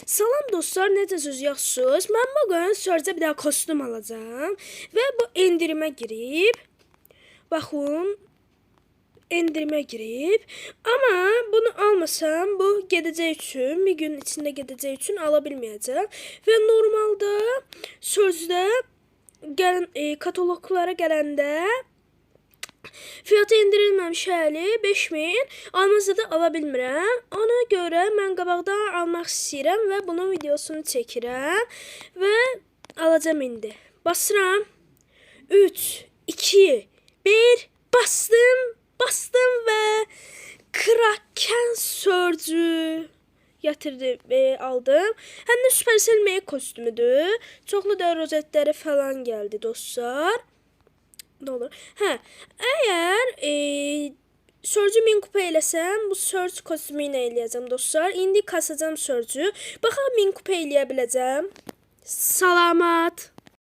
Salam dostlar, necəsiz, yaxşısınız? Mən bugün Surge bir daha kostüm alacağım və bu endirimə girib, baxın, endirimə girib. Amma bunu almasam, bu gedəcək üçün, bir gün içində gedəcək üçün ala bilməyəcəm. Və normalda Surge-də kataloglara gələndə fiyatı endirilməmiş həli 5000, almazda da ala bilmirəm. Ona görə mən qabaqdan almaq istəyirəm və bunun videosunu çəkirəm və alacağam indi. Basıram. 3, 2, 1, bastım və Kraken Surge gətirdim, aldım. Həm də Supercell Make kostümüdür. Çoxlu da rozetləri falan gəldi dostlar. Olur. Hə, əgər Surge 1000 kupa eləsəm, bu Surge kostümü ilə eləyəcəm dostlar. İndi kasacam Surge. Baxaq 1000 kupa eləyə biləcəm. Salamat.